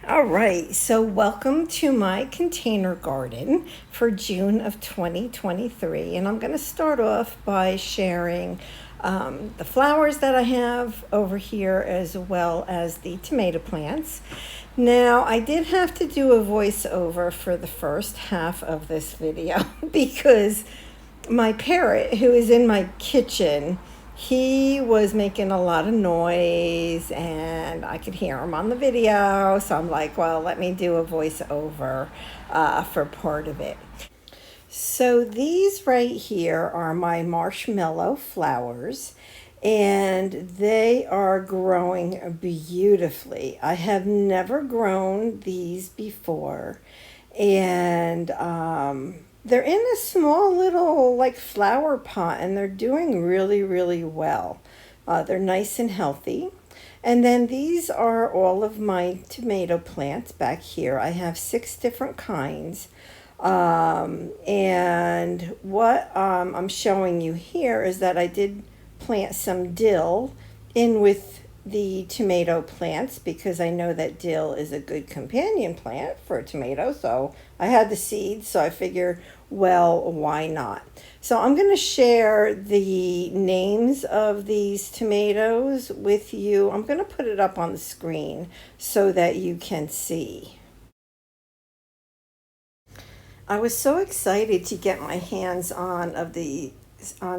All right, so welcome to my container garden for June of 2023. And I'm going to start off by sharing the flowers that I have over here as well as the tomato plants. Now, I did have to do a voiceover for the first half of this video because my parrot, who is in my kitchen, he was making a lot of noise and I could hear him on the video. So I'm like, well, let me do a voiceover for part of it. So these right here are my marshmallow flowers and they are growing beautifully. I have never grown these before, and they're in a small little like flower pot and they're doing really, really well. They're nice and healthy. And then these are all of my tomato plants back here. I have 6 different kinds. And what I'm showing you here is that I did plant some dill in with the tomato plants because I know that dill is a good companion plant for a tomato. So I had the seeds, so I figured, well, why not? So I'm going to share the names of these tomatoes with you. I'm going to put it up on the screen so that you can see. I was so excited to get my hands on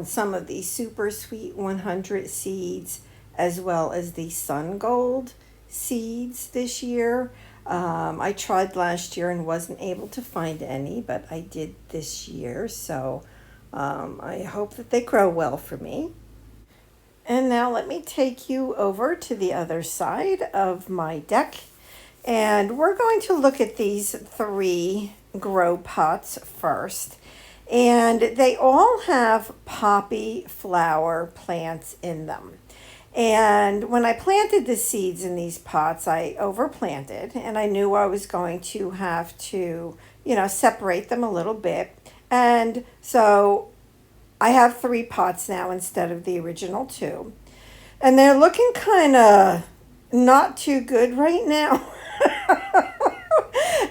some of the Super Sweet 100 seeds as well as the Sun Gold seeds this year. I tried last year and wasn't able to find any, but I did this year, so I hope that they grow well for me. And now let me take you over to the other side of my deck. And we're going to look at these 3 grow pots first. And they all have poppy flower plants in them. And when I planted the seeds in these pots, I overplanted and I knew I was going to have to, separate them a little bit. And so I have 3 pots now instead of the original 2. And they're looking kind of not too good right now.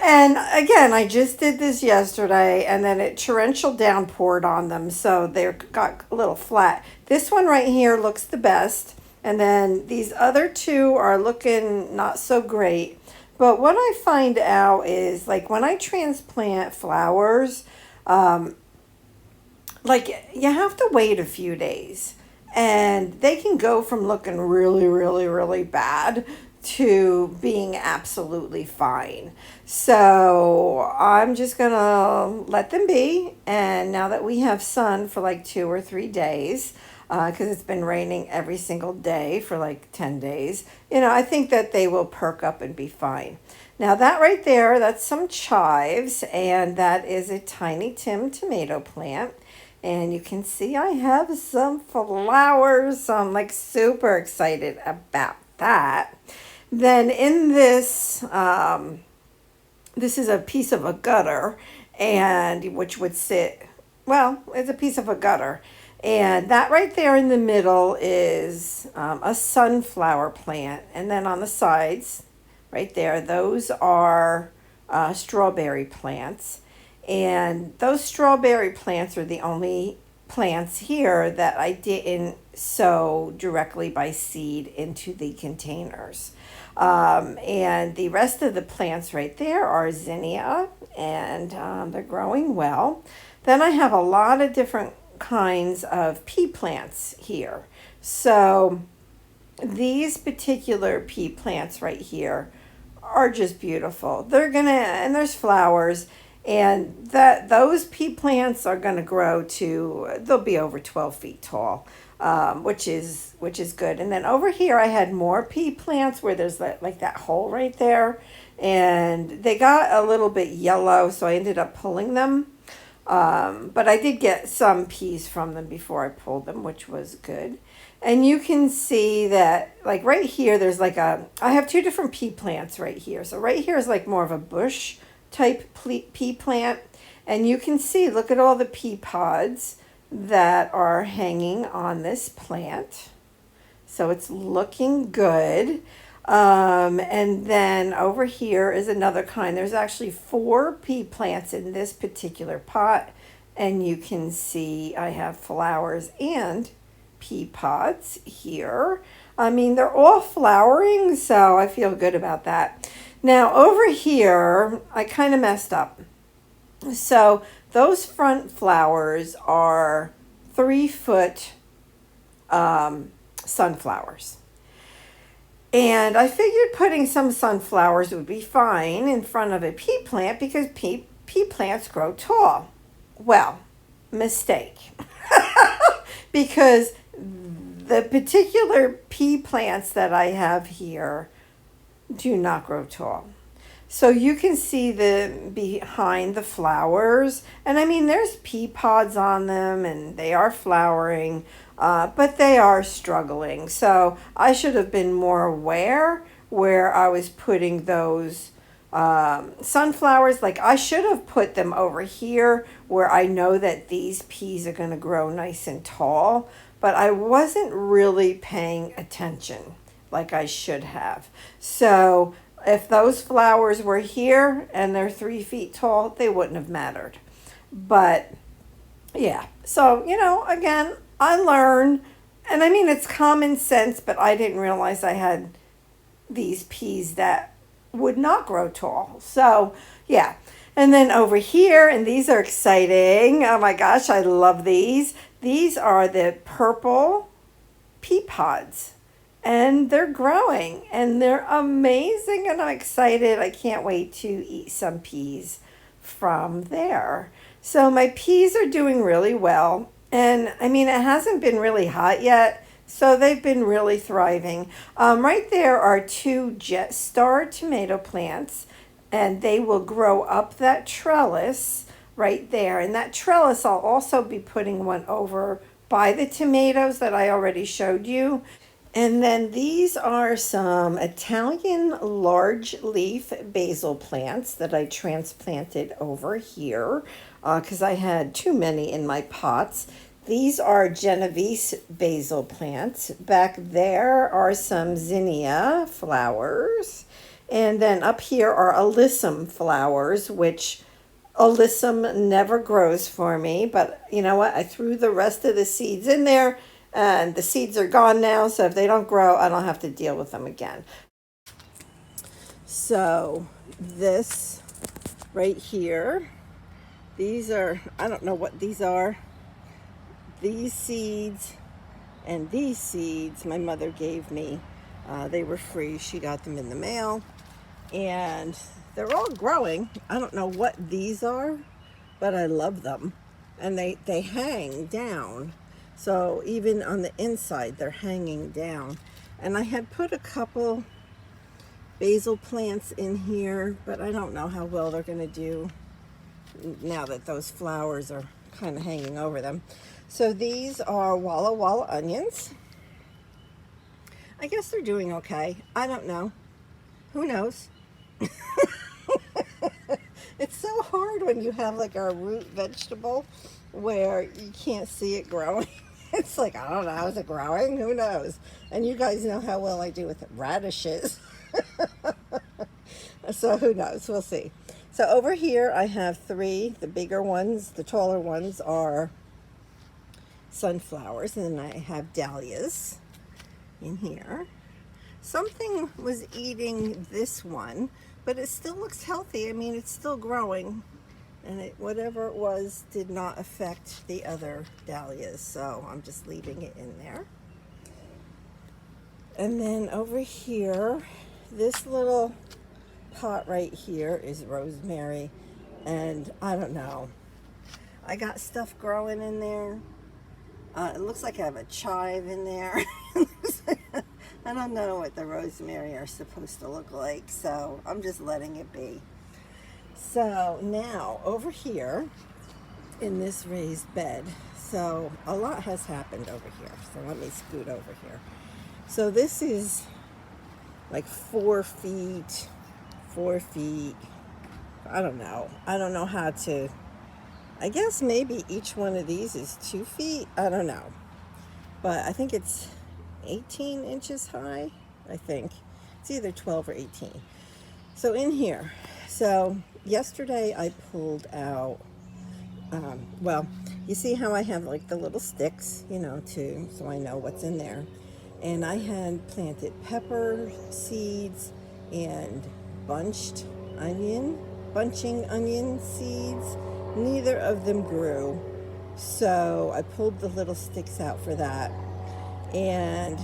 And again, I just did this yesterday and then it torrential downpoured on them, so they got a little flat. This one right here looks the best, and then these other 2 are looking not so great. But what I find out is, like, when I transplant flowers, like, you have to wait a few days and they can go from looking really, really, really bad to being absolutely fine. So I'm just gonna let them be. And now that we have sun for like 2 or 3 days, because it's been raining every single day for like 10 days, I think that they will perk up and be fine. Now that right there, that's some chives, and that is a Tiny Tim tomato plant. And you can see I have some flowers, so I'm like super excited about that. Then in this, this is a piece of a gutter, and which would sit, well, it's a piece of a gutter. And that right there in the middle is a sunflower plant. And then on the sides, right there, those are strawberry plants. And those strawberry plants are the only plants here that I didn't sow directly by seed into the containers. And the rest of the plants right there are zinnia, and they're growing well. Then I have a lot of different kinds of pea plants here. So these particular pea plants right here are just beautiful. And there's flowers. And those pea plants are going to grow to, they'll be over 12 feet tall, which is good. And then over here I had more pea plants where there's like that hole right there, and they got a little bit yellow, so I ended up pulling them. But I did get some peas from them before I pulled them, which was good. And you can see that, like right here, there's I have 2 different pea plants right here. So right here is like more of a bush type pea plant, and you can see, look at all the pea pods that are hanging on this plant. So it's looking good. And then over here is another kind. There's actually 4 pea plants in this particular pot. And you can see I have flowers and pea pods here. I mean, they're all flowering, so I feel good about that. Now over here, I kind of messed up. So those front flowers are 3-foot sunflowers. And I figured putting some sunflowers would be fine in front of a pea plant because pea plants grow tall. Well, mistake. Because the particular pea plants that I have here do not grow tall. So you can see the behind the flowers, and I mean there's pea pods on them and they are flowering, but they are struggling. So I should have been more aware where I was putting those sunflowers. Like I should have put them over here where I know that these peas are going to grow nice and tall, but I wasn't really paying attention like I should have. So if those flowers were here and they're 3 feet tall, they wouldn't have mattered. But yeah, so, you know, again, I learn, and I mean, it's common sense, but I didn't realize I had these peas that would not grow tall. So yeah. And then over here, and these are exciting. Oh my gosh, I love these. These are the purple pea pods. And they're growing and they're amazing and I'm excited. I can't wait to eat some peas from there. So my peas are doing really well. And I mean, it hasn't been really hot yet, so they've been really thriving. Right there are 2 jet star tomato plants, and they will grow up that trellis right there. And that trellis, I'll also be putting one over by the tomatoes that I already showed you. And then these are some Italian large leaf basil plants that I transplanted over here because I had too many in my pots. These are Genovese basil plants. Back there are some zinnia flowers. And then up here are alyssum flowers, which alyssum never grows for me. But you know what? I threw the rest of the seeds in there. And the seeds are gone now, so if they don't grow, I don't have to deal with them again. So this right here, these are, I don't know what these are. These seeds and these seeds my mother gave me. They were free. She got them in the mail. And they're all growing. I don't know what these are, but I love them. And they hang down. So even on the inside, they're hanging down. And I had put a couple basil plants in here, but I don't know how well they're going to do now that those flowers are kind of hanging over them. So these are Walla Walla onions. I guess they're doing okay. I don't know. Who knows? It's so hard when you have like a root vegetable where you can't see it growing. It's like, I don't know, is it growing? Who knows? And you guys know how well I do with radishes. So who knows? We'll see. So over here I have 3. The bigger ones, the taller ones are sunflowers. And then I have dahlias in here. Something was eating this one, but it still looks healthy. I mean, it's still growing. And whatever it was did not affect the other dahlias, so I'm just leaving it in there. And then over here, this little pot right here is rosemary, and I don't know. I got stuff growing in there. It looks like I have a chive in there. I don't know what the rosemary are supposed to look like, so I'm just letting it be. So now over here in this raised bed, so a lot has happened over here. So let me scoot over here. So this is like 4 feet. I don't know how to, I guess maybe each one of these is 2 feet. I don't know. But I think it's 18 inches high, I think. It's either 12 or 18. So in here, so yesterday I pulled out, well, you see how I have like the little sticks, so I know what's in there. And I had planted pepper seeds and bunched bunching onion seeds. Neither of them grew. So I pulled the little sticks out for that. And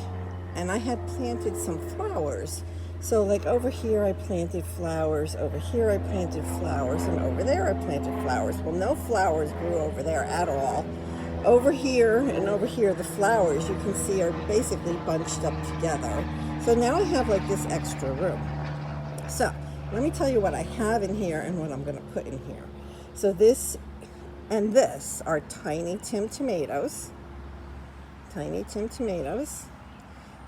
I had planted some flowers. So like over here I planted flowers, over here I planted flowers, and over there I planted flowers. Well, no flowers grew over there at all. Over here and over here, the flowers you can see are basically bunched up together. So now I have like this extra room. So let me tell you what I have in here and what I'm going to put in here. So this and this are Tiny Tim tomatoes. Tiny Tim tomatoes.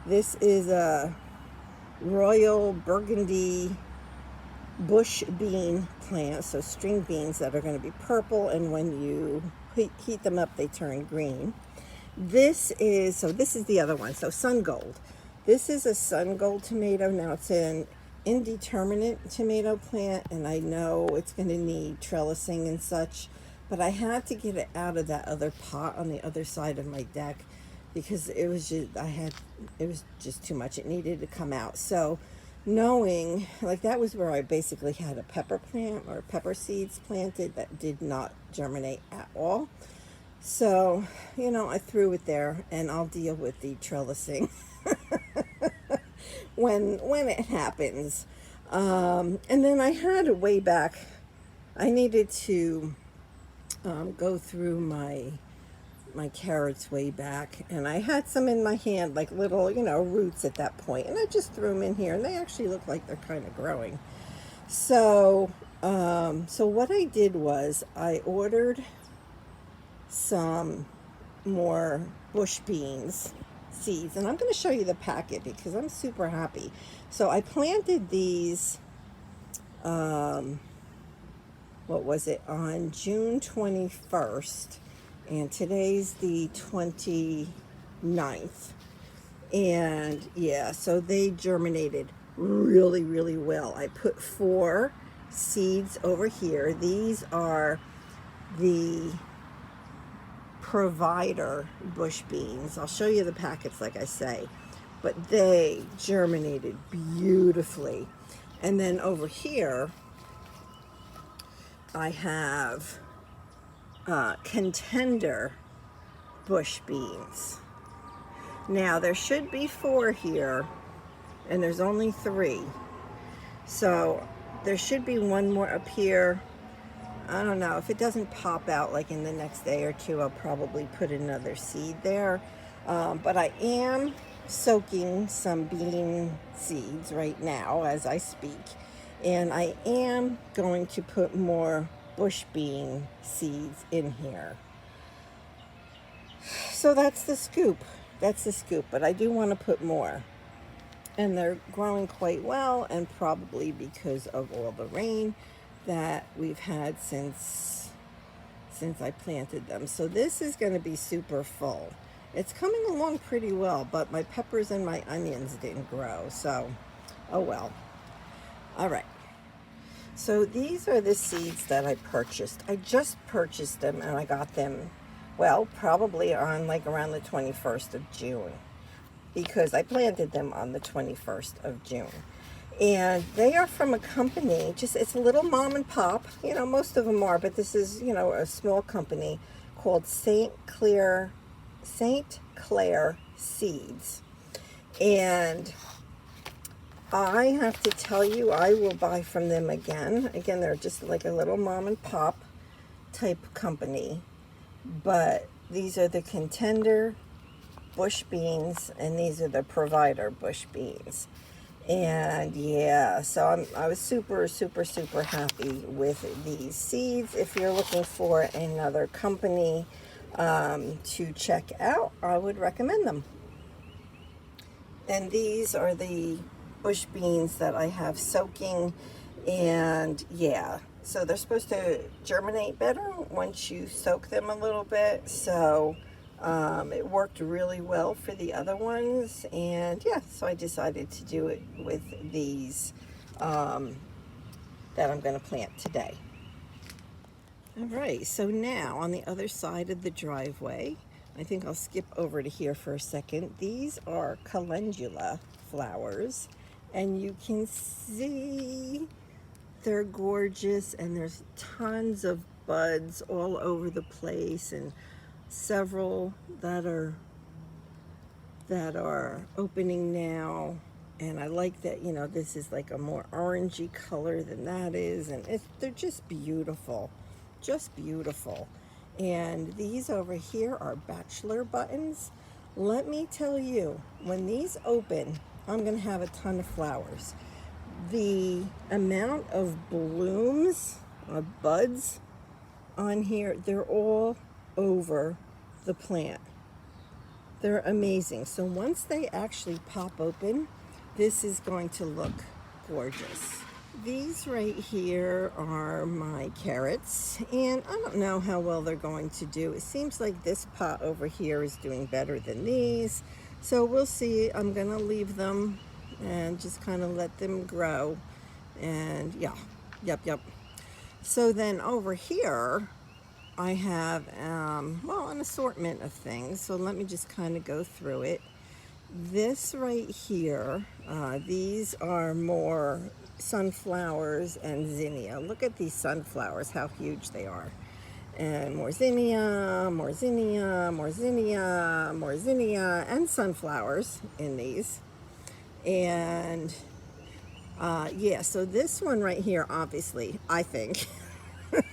This is a Royal Burgundy bush bean plant, so string beans that are going to be purple, and when you heat them up they turn green. This is the other one, so Sun Gold. This is a Sun Gold tomato. Now it's an indeterminate tomato plant, and I know it's going to need trellising and such, but I had to get it out of that other pot on the other side of my deck because it was just too much. It needed to come out. So knowing, like, that was where I basically had a pepper plant or pepper seeds planted that did not germinate at all. So, I threw it there, and I'll deal with the trellising when it happens. And then I had way back, I needed to go through my carrots way back, and I had some in my hand, like little, roots at that point, and I just threw them in here, and they actually look like they're kind of growing. So, so what I did was I ordered some more bush beans seeds, and I'm going to show you the packet because I'm super happy. So I planted these, what was it, on June 21st. And today's the 29th. And yeah, so they germinated really, really well. I put 4 seeds over here. These are the provider bush beans. I'll show you the packets, like I say. But they germinated beautifully. And then over here, I have contender bush beans. Now there should be 4 here, and there's only 3, so there should be 1 more up here. I don't know if it doesn't pop out like in the next day or 2. I'll probably put another seed there, but I am soaking some bean seeds right now as I speak, and I am going to put more bush bean seeds in here. So that's the scoop. But I do want to put more, and they're growing quite well, and probably because of all the rain that we've had since I planted them. So this is going to be super full. It's coming along pretty well, but my peppers and my onions didn't grow, so oh well. All right. So these are the seeds that I purchased. I just purchased them, and I got them, well, probably on like around the 21st of June, because I planted them on the 21st of June. And they are from a company, it's a little mom and pop, most of them are, but this is, a small company called St. Clair Seeds. And I have to tell you, I will buy from them again. Again, they're just like a little mom and pop type company. But these are the contender bush beans, and these are the provider bush beans. And yeah, so I was super, super, super happy with these seeds. If you're looking for another company to check out, I would recommend them. And these are the bush beans that I have soaking, and yeah, so they're supposed to germinate better once you soak them a little bit. So It worked really well for the other ones, and yeah, so I decided to do it with these that I'm going to plant today. All right, so now on the other side of the driveway, I think I'll skip over to here for a second. These are calendula flowers, and you can see they're gorgeous, and there's tons of buds all over the place, and several that are opening now. And I like that, you know, this is like a more orangey color than that is, and they're just beautiful, just beautiful. And these over here are bachelor buttons. Let me tell you, when these open, I'm gonna have a ton of flowers. The amount of blooms, buds on here, they're all over the plant. They're amazing. So once they actually pop open, this is going to look gorgeous. These right here are my carrots, and I don't know how well they're going to do. It seems like this pot over here is doing better than these, so we'll see. I'm gonna leave them and just kind of let them grow, and yeah, yep. So then over here I have well, an assortment of things, so let me just kind of go through it. This right here, these are more sunflowers and zinnia. Look at these sunflowers, how huge they are. And more zinnia, more zinnia, more zinnia, more zinnia, and sunflowers in these. And yeah, so this one right here, obviously, I think,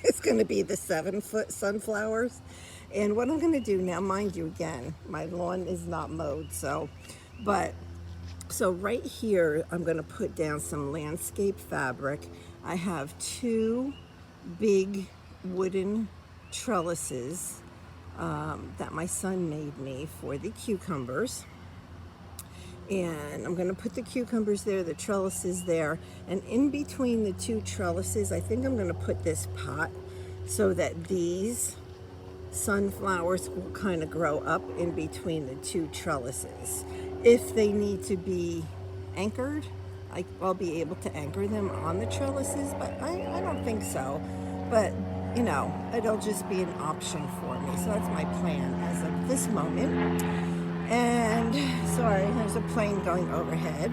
is going to be the 7-foot sunflowers. And what I'm going to do now, mind you, again, my lawn is not mowed, so right here, I'm going to put down some landscape fabric. I have 2 big wooden trellises that my son made me for the cucumbers. And I'm going to put the cucumbers there, the trellises there, and in between the 2 trellises, I think I'm going to put this pot so that these sunflowers will kind of grow up in between the 2 trellises. If they need to be anchored, I'll be able to anchor them on the trellises, but I don't think so. But, you know, it'll just be an option for me. So that's my plan as of this moment. And, sorry, there's a plane going overhead.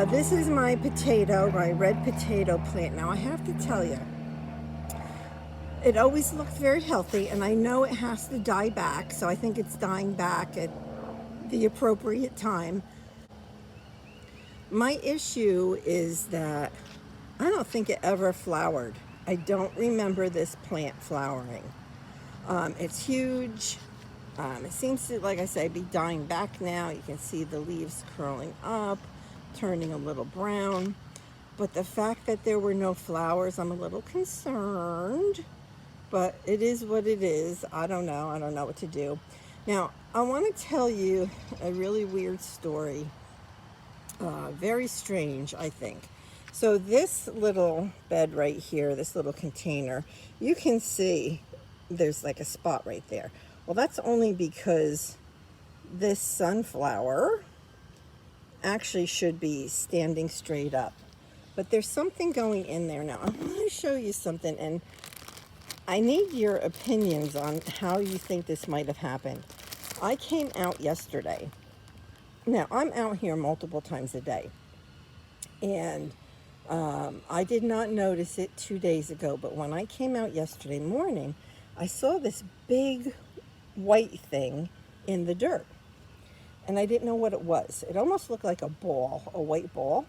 This is my potato, my red potato plant. Now, I have to tell you, it always looked very healthy, and I know it has to die back, so I think it's dying back at the appropriate time. My issue is that I don't think it ever flowered. I don't remember this plant flowering. It's huge. It seems to, like I say, be dying back now. You can see the leaves curling up, turning a little brown. But the fact that there were no flowers, I'm a little concerned. But it is what it is. I don't know. I don't know what to do. Now, I want to tell you a really weird story. Very strange, I think. So this little bed right here, this little container, you can see there's like a spot right there. Well, that's only because this sunflower actually should be standing straight up. But there's something going in there now. I'm going to show you something, and I need your opinions on how you think this might have happened. I came out yesterday. Now, I'm out here multiple times a day. And I did not notice it 2 days ago, but when I came out yesterday morning, I saw this big white thing in the dirt. And I didn't know what it was. It almost looked like a ball, a white ball.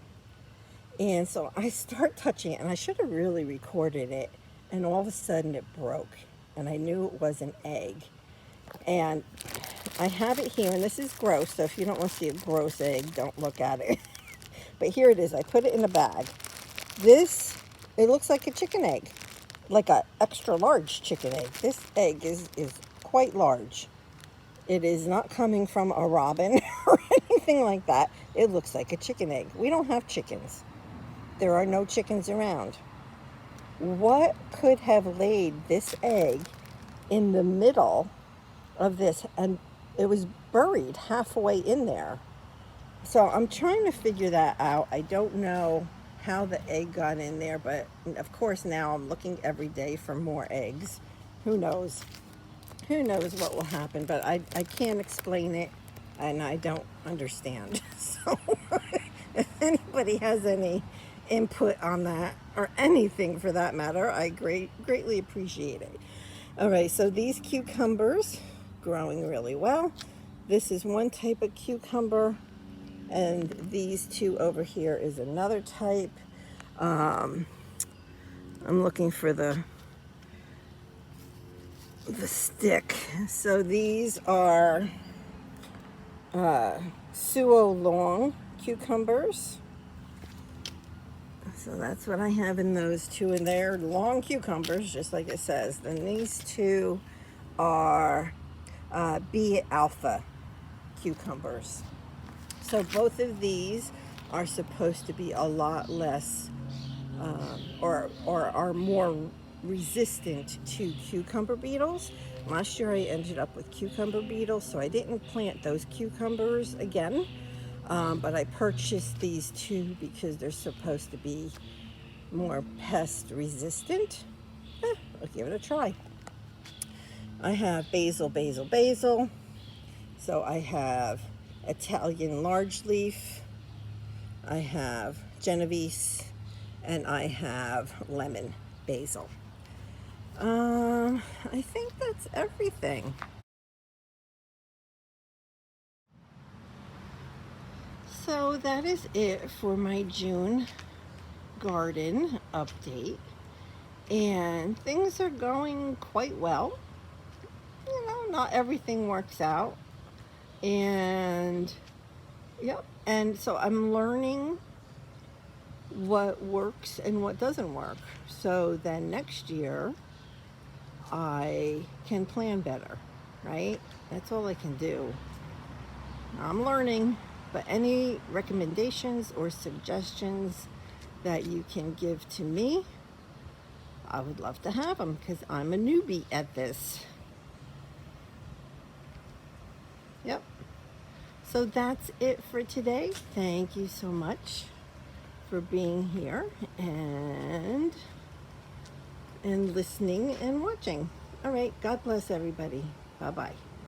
And so I start touching it, and I should have really recorded it. And all of a sudden it broke, and I knew it was an egg. And I have it here, and this is gross, so if you don't want to see a gross egg, don't look at it. But here it is. I put it in a bag. This, it looks like a chicken egg, like an extra large chicken egg. This egg is quite large. It is not coming from a robin or anything like that. It looks like a chicken egg. We don't have chickens. There are no chickens around. What could have laid this egg in the middle of this? And it was buried halfway in there. So I'm trying to figure that out. I don't know how the egg got in there, but of course now I'm looking every day for more eggs. Who knows? Who knows what will happen, but I can't explain it and I don't understand. So if anybody has any input on that or anything for that matter, I greatly appreciate it. All right, so these cucumbers growing really well. This is one type of cucumber, and these two over here is another type. I'm looking for the stick. So these are suo long cucumbers. So that's what I have in those two, and they're long cucumbers, just like it says. Then these two are B alpha cucumbers. So both of these are supposed to be a lot less or are more resistant to cucumber beetles. Last year I ended up with cucumber beetles, so I didn't plant those cucumbers again. But I purchased these two because they're supposed to be more pest resistant. I'll give it a try. I have basil, basil, basil. So I have Italian large leaf. I have Genovese, and I have lemon basil. I think that's everything. So that is it for my June garden update. And things are going quite well. You know, not everything works out. And yep. And so I'm learning what works and what doesn't work. So then next year I can plan better, right? That's all I can do. I'm learning, but any recommendations or suggestions that you can give to me, I would love to have them because I'm a newbie at this. Yep. So that's it for today. Thank you so much for being here and listening and watching. All right. God bless everybody. Bye-bye.